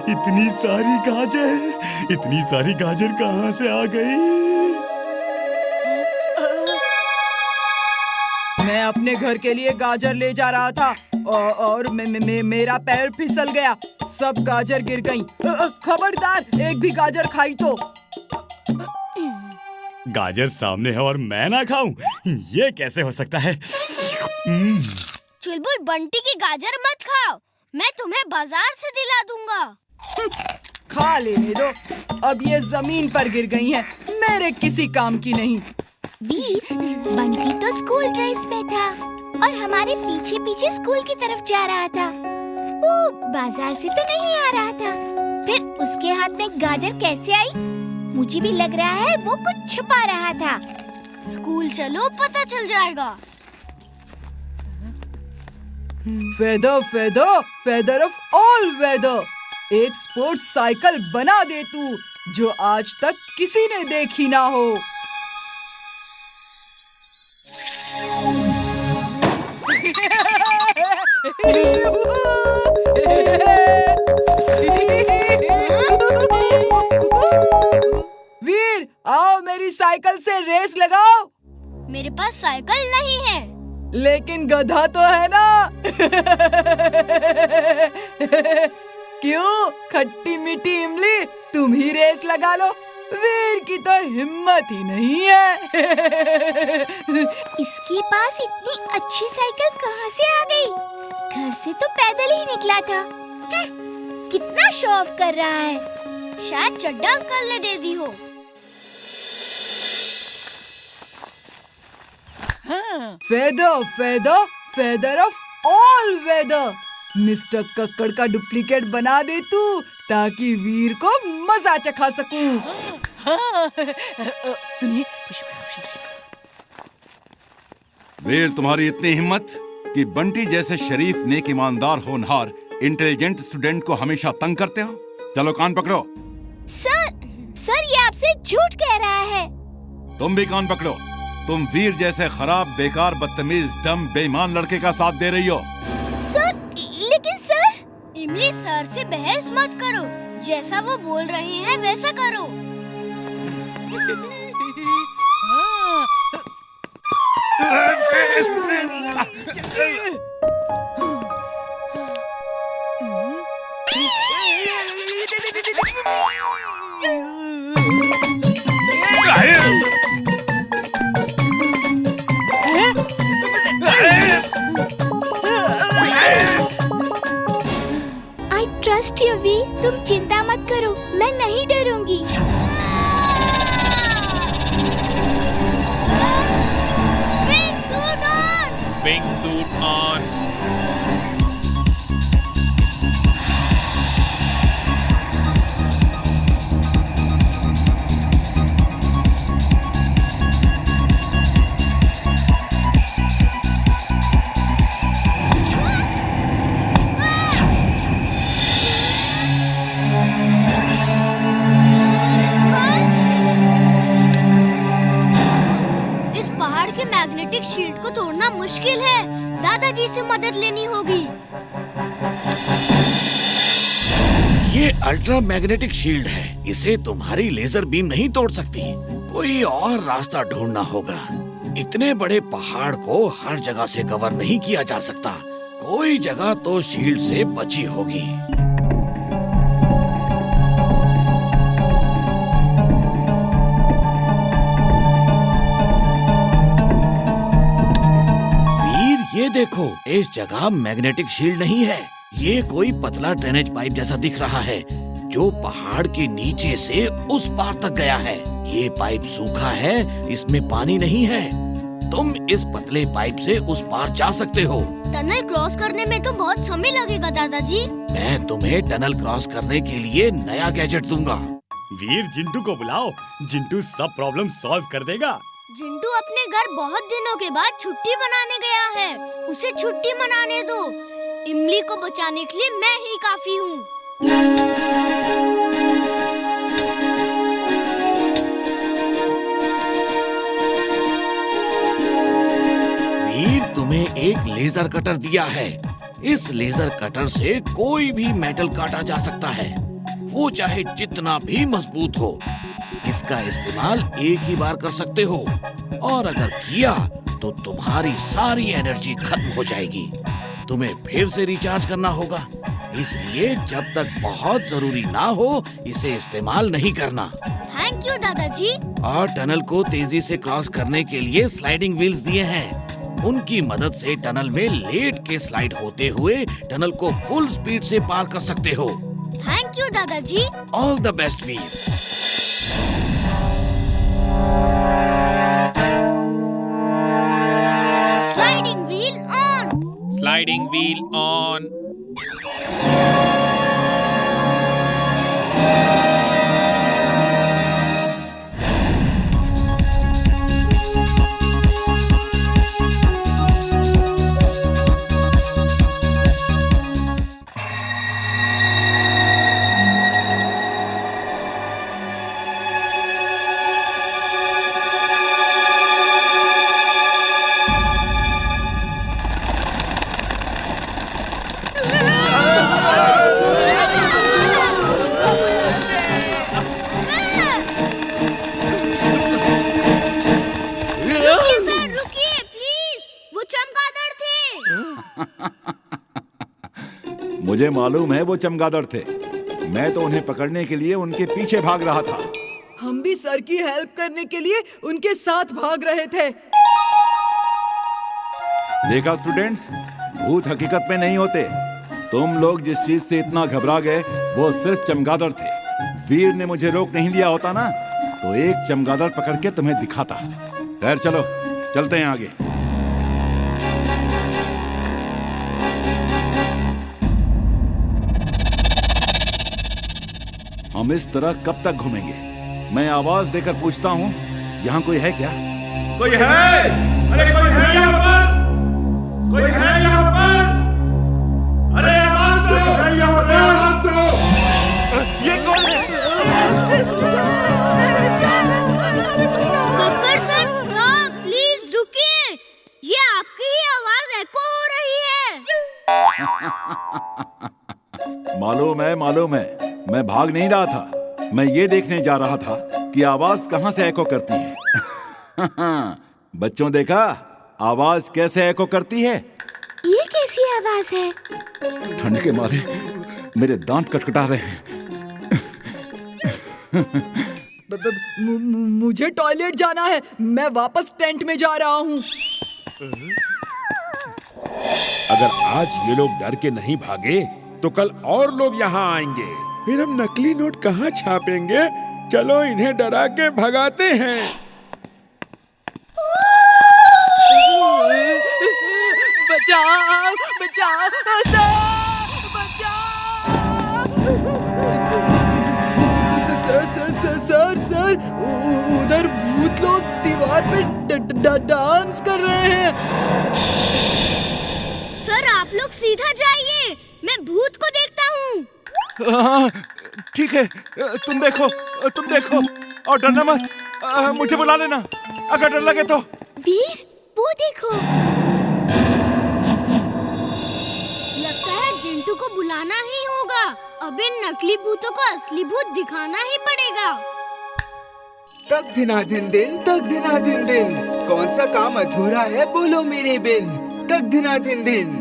इतनी सारी गाजर कहाँ से आ गई? मैं अपने घर के लिए गाजर ले जा रहा था और मेरा पैर फिसल गया। सब गाजर गिर गईं। खबरदार, एक भी गाजर खाई तो। गाजर सामने है और मैं ना खाऊं? ये कैसे हो सकता है? चुलबुल, बंटी की गाजर मत खाओ, मैं तुम्हें बाजार से दिला दूंगा। खा लेने दो, अब ये जमीन पर गिर गई हैं, मेरे किसी काम की नहीं। वीर, बंटी तो स्कूल ड्रेस में था और हमारे पीछे पीछे स्कूल की तरफ जा रहा था। वो बाजार से तो नहीं आ रहा था। फिर उसके हाथ में गाजर कैसे आई? मुझे भी लग रहा है वो कुछ छुपा रहा था। स्कूल चलो, पता चल जाएगा। फेदर ऑफ ऑल वेदर, एक स्पोर्ट्स साइकिल बना दे तू, जो आज तक किसी ने देखी ना हो। वीर, आओ मेरी साइकिल से रेस लगाओ। मेरे पास साइकिल नहीं है। लेकिन गधा तो है ना। क्यों खट्टी मीठी इमली, तुम ही रेस लगा लो। वीर की तो हिम्मत ही नहीं है। इसके पास इतनी अच्छी साइकिल कहाँ से आ गई? घर से तो पैदल ही निकला था। कितना शो ऑफ कर रहा है। शायद चड्डा अंकल ने दे दी हो। Feather of all weather, mister Kakkar का डुप्लीकेट बना दे तू, ताकि वीर को मजा चखा सकूं। सुनिए, वीर, तुम्हारी इतनी हिम्मत कि बंटी जैसे शरीफ, नेक, ईमानदार, होनहार, इंटेलिजेंट स्टूडेंट को हमेशा तंग करते हो। चलो कान पकड़ो। सर ये आपसे झूठ कह रहा है। तुम भी कान पकड़ो। तुम वीर जैसे खराब, बेकार, बदतमीज, डम, बेईमान लड़के का साथ दे रही हो। लेकिन सर। इमली, सर से बहस मत करो, जैसा वो बोल रहे हैं वैसा करो। I trust you, वीर, तुम चिंता मत करो, मैं नहीं डरूंगी। Wing suit on! Wing suit on! Magnetic shield को तोड़ना मुश्किल है, दादाजी से मदद लेनी होगी। ये अल्ट्रा मैग्नेटिक शील्ड है, इसे तुम्हारी लेजर बीम नहीं तोड़ सकती। कोई और रास्ता ढूंढना होगा। इतने बड़े पहाड़ को हर जगह से कवर नहीं किया जा सकता। कोई जगह तो शील्ड से बची होगी। ये देखो, इस जगह मैग्नेटिक शील्ड नहीं है। ये कोई पतला ड्रेनेज पाइप जैसा दिख रहा है, जो पहाड़ के नीचे से उस पार तक गया है। ये पाइप सूखा है, इसमें पानी नहीं है। तुम इस पतले पाइप से उस पार जा सकते हो। टनल क्रॉस करने में तो बहुत समय लगेगा दादाजी। मैं तुम्हें टनल क्रॉस करने के लिए नया गैजेट दूंगा। वीर, जिंटू को बुलाओ, जिंटू सब प्रॉब्लम सॉल्व कर देगा। जिंटू अपने घर बहुत दिनों के बाद छुट्टी मनाने गया है, उसे छुट्टी मनाने दो। इमली को बचाने के लिए मैं ही काफी हूँ। वीर, तुम्हें एक लेजर कटर दिया है। इस लेजर कटर से कोई भी मेटल काटा जा सकता है। वो चाहे जितना भी मजबूत हो। इसका इस्तेमाल एक ही बार कर सकते हो और अगर किया तो तुम्हारी सारी एनर्जी खत्म हो जाएगी। तुम्हें फिर से रिचार्ज करना होगा, इसलिए जब तक बहुत जरूरी ना हो इसे इस्तेमाल नहीं करना। थैंक यू दादाजी। और टनल को तेजी से क्रॉस करने के लिए स्लाइडिंग व्हील्स दिए हैं। उनकी मदद से टनल में लेट के स्लाइड होते हुए टनल को फुल स्पीड से पार कर सकते हो। थैंक यू दादाजी। All the best Veer. Sliding wheel on. Sliding wheel on. रुकिए सर, रुकिए प्लीज। वो चमगादड़ थे। मुझे मालूम है वो चमगादड़ थे। मैं तो उन्हें पकड़ने के लिए उनके पीछे भाग रहा था। हम भी सर की हेल्प करने के लिए उनके साथ भाग रहे थे। देखा स्टूडेंट्स, भूत हकीकत में नहीं होते। तुम लोग जिस चीज से इतना घबरा गए वो सिर्फ चमगादड़ थे। वीर ने मुझे रोक नहीं लिया होता ना तो एक चमगादड़ पकड़ के तुम्हें दिखाता। खैर चलो चलते हैं आगे। हम इस तरह कब तक घूमेंगे? मैं आवाज देकर पूछता हूँ, यहाँ कोई है क्या? कोई है? अरे कोई है यहाँ पर? कोई है यहाँ पर? अरे आवाज दो! आवाज दो! ये कौन है? गब्बर सर स्टॉप, प्लीज रुकिए। ये आपकी ही आवाज एको हो रही है। मालूम है। मैं भाग नहीं रहा था। मैं ये देखने जा रहा था कि आवाज कहाँ से एको करती है। बच्चों देखा आवाज कैसे एको करती है? ये कैसी आवाज है? ठंड के मारे मेरे दांत कटकटा रहे हैं। मुझे टॉयलेट जाना है। मैं वापस टेंट में जा रहा हूँ। अगर आज ये लोग डर के नहीं भागे तो कल और लोग यहाँ आएंगे। फिर हम नकली नोट कहाँ छापेंगे? चलो इन्हें डरा के भगाते हैं। बचाओ बचाओ सर, उधर भूत लोग दीवार पे डांस कर रहे हैं। सर आप लोग सीधा जाइए, मैं भूत को देखता हूँ। हाँ, ठीक है। तुम देखो और डरना मत। मुझे बुला लेना अगर डर लगे तो। वीर, वो देखो। लगता है जिंटू को बुलाना ही होगा। अब इन नकली भूतों को असली भूत दिखाना ही पड़ेगा। तक दिना दिन दिन, तक दिना दिन दिन, कौन सा काम अधूरा है बोलो मेरे बिन। तक दिना दिन दिन।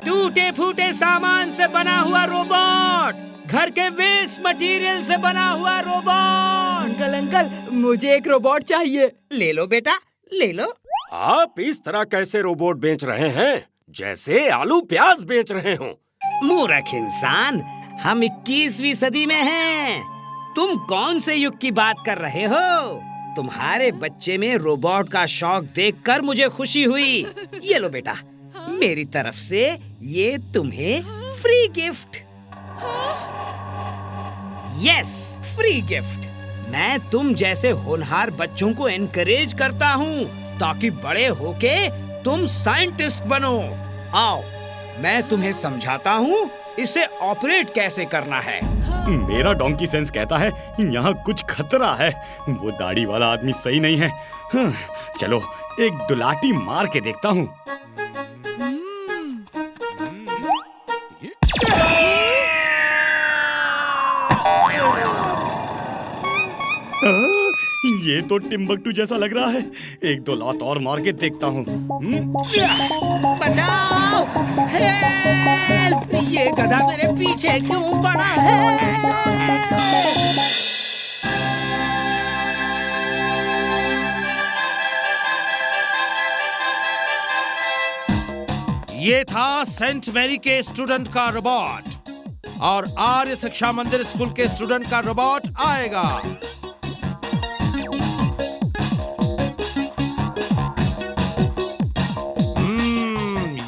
टूटे फूटे सामान से बना हुआ रोबोट, घर के वेस्ट मटेरियल से बना हुआ रोबोट। अंकल मुझे एक रोबोट चाहिए। ले लो बेटा, ले लो। आप इस तरह कैसे रोबोट बेच रहे हैं जैसे आलू प्याज बेच रहे हो? मूर्ख इंसान, हम 21वीं सदी में हैं। तुम कौन से युग की बात कर रहे हो? तुम्हारे बच्चे में रोबोट का शौक देखकर मुझे खुशी हुई। ये लो बेटा, मेरी तरफ से ये तुम्हें free gift. Yes, free gift. मैं तुम जैसे होनहार बच्चों को एनकरेज करता हूँ ताकि बड़े होके तुम साइंटिस्ट बनो। आओ, मैं तुम्हें समझाता हूँ इसे ऑपरेट कैसे करना है। मेरा डोंकी सेंस कहता है यहाँ कुछ खतरा है। वो दाढ़ी वाला आदमी सही नहीं है। चलो एक दुलाटी मार के देखता हूँ। ये तो टिम्बकटू जैसा लग रहा है। एक दो लात और मार के देखता हूँ। बचाओ! हेल्प! ये गधा मेरे पीछे क्यों पड़ा है? ये था सेंट मैरी के स्टूडेंट का रोबोट और आर्य शिक्षा मंदिर स्कूल के स्टूडेंट का रोबोट आएगा।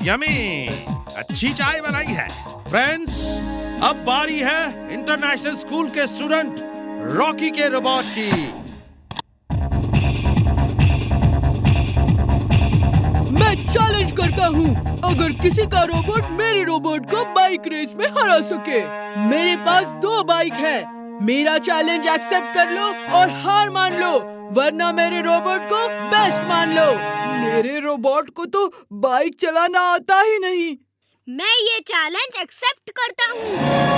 यमी, अच्छी चाय बनाई है। फ्रेंड्स, अब बारी है इंटरनेशनल स्कूल के स्टूडेंट रॉकी के रोबोट की। मैं चैलेंज करता हूँ, अगर किसी का रोबोट मेरे रोबोट को बाइक रेस में हरा सके। मेरे पास 2 बाइक है। मेरा चैलेंज एक्सेप्ट कर लो और हार मान लो, वरना मेरे रोबोट को बेस्ट मान लो। मेरे रोबोट को तो बाइक चलाना आता ही नहीं। मैं ये चैलेंज एक्सेप्ट करता हूँ।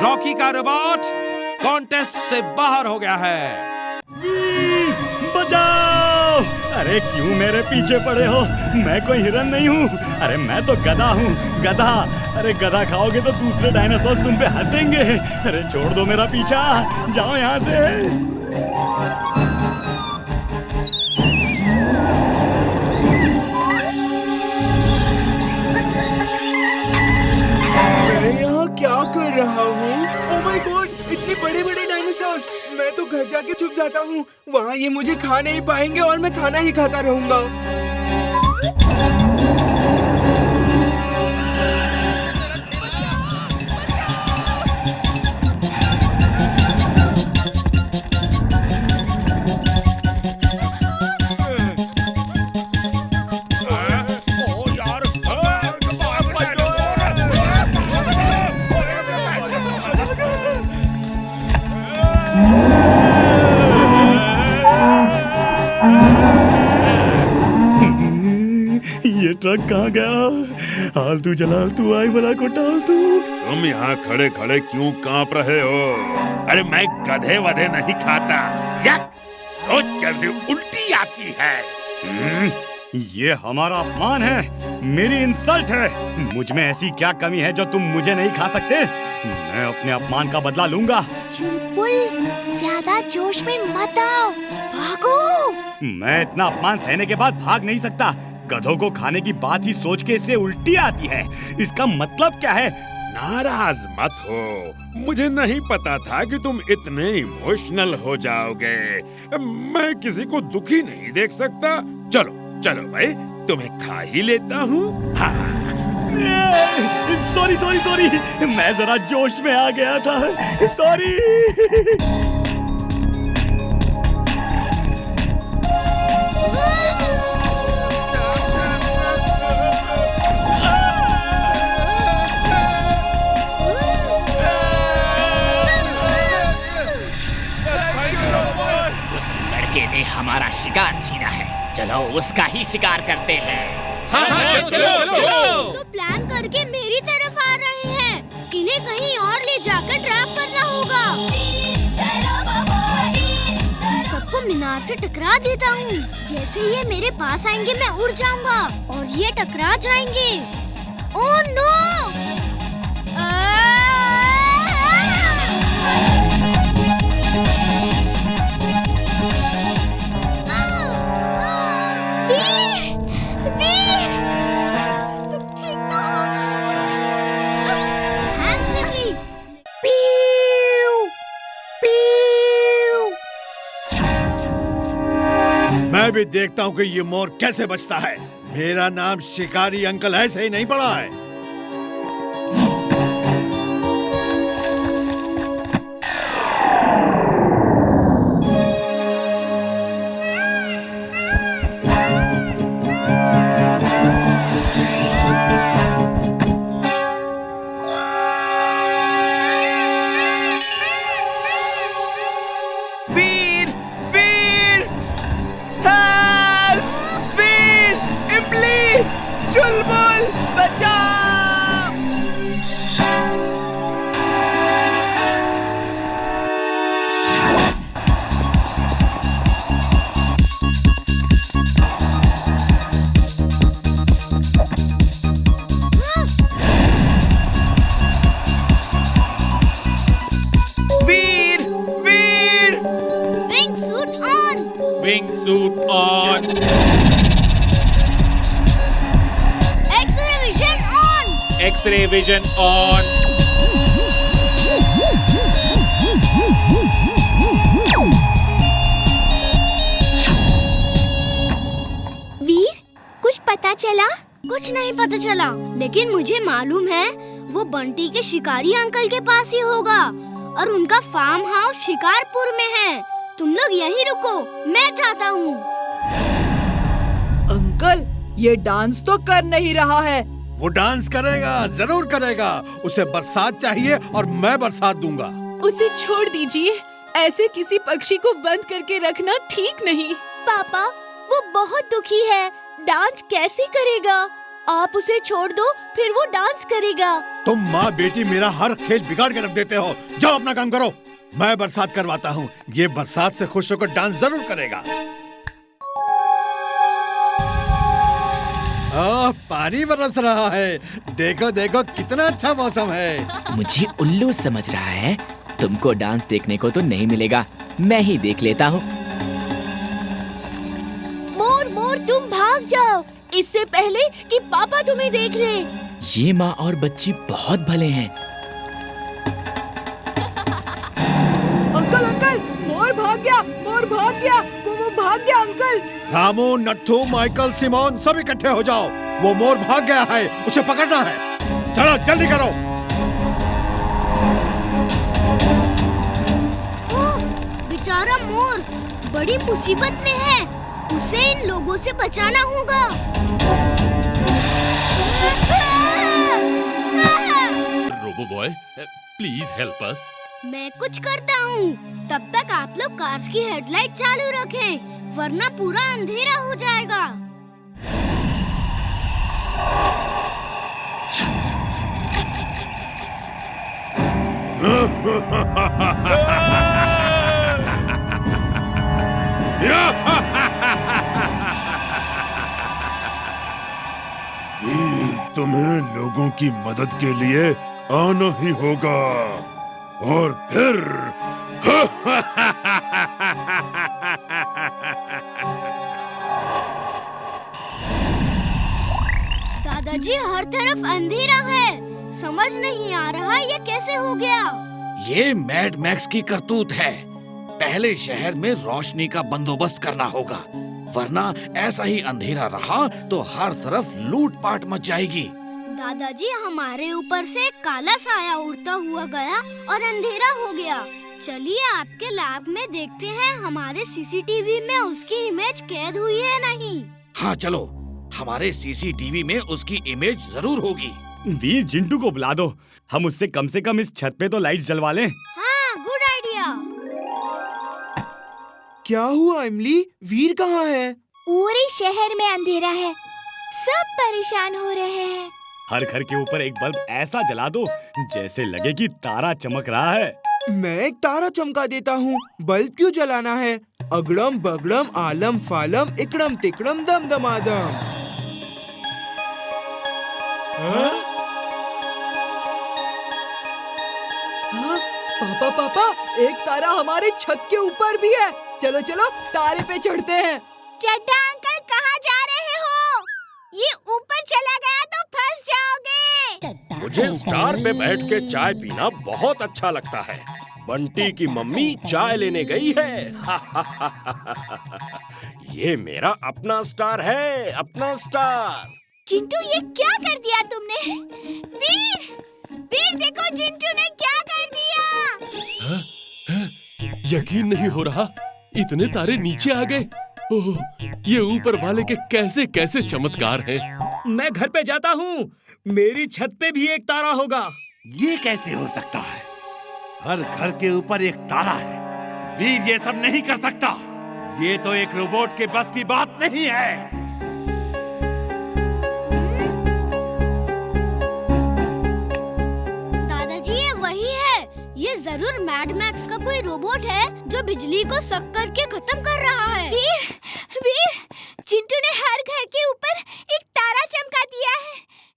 रॉकी का रोबोट कॉन्टेस्ट से बाहर हो गया है। बचाओ! अरे क्यों मेरे पीछे पड़े हो? मैं कोई हिरन नहीं हूँ। अरे मैं तो गधा हूँ, गधा। अरे गधा खाओगे तो दूसरे डायनासोर तुम पे हंसेंगे। अरे छोड़ दो मेरा पीछा, जाओ यहाँ से। क्या कर रहा हूँ? ओह माय गॉड, इतने बड़े बड़े डायनासोर्स! मैं तो घर जाके छुप जाता हूँ। वहाँ ये मुझे खा नहीं पाएंगे और मैं खाना ही खाता रहूँगा। ये ट्रक कहाँ गया? आलतू जलालतू आग भला को टालतू। तुम यहाँ खड़े खड़े क्यों कांप रहे हो? अरे मैं गधे वधे नहीं खाता। यक! सोच कर भी उल्टी आती है। ये हमारा अपमान है, मेरी इंसल्ट है। मुझ में ऐसी क्या कमी है जो तुम मुझे नहीं खा सकते? मैं अपने अपमान का बदला लूंगा। चुलबुल, ज्यादा जोश में मत आओ, भागो। मैं इतना अपमान सहने के बाद भाग नहीं सकता। गधों को खाने की बात ही सोच के इससे उल्टी आती है। इसका मतलब क्या है? नाराज मत हो, मुझे नहीं पता था कि तुम इतने इमोशनल हो जाओगे। मैं किसी को दुखी नहीं देख सकता। चलो चलो भाई, तुम्हें खा ही लेता हूँ। सॉरी सॉरी सॉरी, मैं जरा जोश में आ गया था। सॉरी। उस लड़के ने हमारा शिकार छीना है, चलो उसका ही शिकार करते हैं। हाँ, चलो। तो प्लान करके मेरी तरफ आ रहे हैं। इन्हें कहीं और ले जाकर ट्रैप करना होगा। सबको मीनार से टकरा देता हूँ। जैसे ये मेरे पास आएंगे मैं उड़ जाऊंगा और ये टकरा जाएंगे। Oh no! मैं भी देखता हूँ कि ये मोर कैसे बचता है। मेरा नाम शिकारी अंकल ऐसे ही नहीं पड़ा है। वीर वीर हेल्प वीर इमली चुलबुल बचाओ। Veer Veer wing suit on. Wing suit on. X-ray vision on. X-ray vision on. Veer, कुछ पता चला? कुछ नहीं पता चला, लेकिन मुझे मालूम है वो बंटी के शिकारी अंकल के पास ही होगा और उनका फार्म हाउस शिकारपुर में है। तुम लोग यहीं रुको, मैं जाता हूँ। अंकल, ये डांस तो कर नहीं रहा है। वो डांस करेगा, जरूर करेगा। उसे बरसात चाहिए और मैं बरसात दूंगा। उसे छोड़ दीजिए, ऐसे किसी पक्षी को बंद करके रखना ठीक नहीं। पापा, वो बहुत दुखी है, डांस कैसे करेगा? आप उसे छोड़ दो, फिर वो डांस करेगा। तुम माँ बेटी मेरा हर खेल बिगाड़ के रख देते हो। जाओ अपना काम करो, मैं बरसात करवाता हूँ। ये बरसात से खुश होकर डांस जरूर करेगा। पानी बरस रहा है। देखो देखो कितना अच्छा मौसम है। मुझे उल्लू समझ रहा है। तुमको डांस देखने को तो नहीं मिलेगा, मैं ही देख लेता हूँ। मोर मोर, तुम भाग जाओ, इससे पहले कि पापा तुम्हें देख ले। ये माँ और बच्ची बहुत भले हैं। अंकल अंकल, मोर भाग गया, मोर भाग गया, वो भाग गया अंकल। रामू, नट्ठू, माइकल, सिमोन सब इकट्ठे हो जाओ। वो मोर भाग गया है, उसे पकड़ना है। चलो जल्दी करो। ओह, बेचारा मोर बड़ी मुसीबत में है। उसे इन लोगों से बचाना होगा। Robo boy, please help us. मैं कुछ करता हूँ। तब तक आप लोग कार्स की हेडलाइट चालू रखें, वरना पूरा अंधेरा हो जाएगा। वीर, तुम्हें लोगों की मदद के लिए आना ही होगा और फिर दादाजी, हर तरफ अंधेरा है। समझ नहीं आ रहा ये कैसे हो गया। ये मैड मैक्स की करतूत है। पहले शहर में रोशनी का बंदोबस्त करना होगा, वरना ऐसा ही अंधेरा रहा तो हर तरफ लूटपाट मच जाएगी। दादाजी, हमारे ऊपर से काला साया उड़ता हुआ गया और अंधेरा हो गया। चलिए आपके लैब में देखते हैं हमारे सीसीटीवी में उसकी इमेज कैद हुई है नहीं। हाँ चलो, हमारे सीसीटीवी में उसकी इमेज जरूर होगी। वीर, जिंटू को बुला दो। हम उससे कम से कम इस छत पे तो लाइट जलवा लें। हाँ, गुड आइडिया। क्या हुआ इमली? वीर कहाँ है? पूरे शहर में अंधेरा है, सब परेशान हो रहे हैं। हर घर के ऊपर एक बल्ब ऐसा जला दो जैसे लगे कि तारा चमक रहा है। मैं एक तारा चमका देता हूँ। बल्ब क्यों जलाना है? अगड़म बगड़म आलम फालम इकड़म तिकड़म दम दमादम। पापा पापा, एक तारा हमारे छत के ऊपर भी है। चलो चलो तारे पे चढ़ते हैं। चड्ढा अंकल, कहाँ जा रहे हो? ये ऊपर चला गया तो फंस जाओगे। मुझे स्टार पे बैठ के चाय पीना बहुत अच्छा लगता है। बंटी की मम्मी चाय लेने गई है। ये मेरा अपना स्टार है, अपना स्टार। चिंटू, ये क्या कर दिया तुमने? वीर, वीर देखो चिंटू ने क्या कर दिया। यकीन नहीं हो रहा, इतने तारे नीचे आ गए। ओह, ये ऊपर वाले के कैसे कैसे चमत्कार हैं। मैं घर पे जाता हूँ, मेरी छत पे भी एक तारा होगा। ये कैसे हो सकता है? हर घर के ऊपर एक तारा है। वीर ये सब नहीं कर सकता। ये तो एक रोबोट के बस की बात नहीं है। दादाजी ये वही है। ये जरूर मैड मैक्स का कोई रोबोट है जो बिजली को सक करके खत्म कर रहा है। वीर, वीर, चिंटू ने हर घर के ऊपर एक तारा चमका दिया है।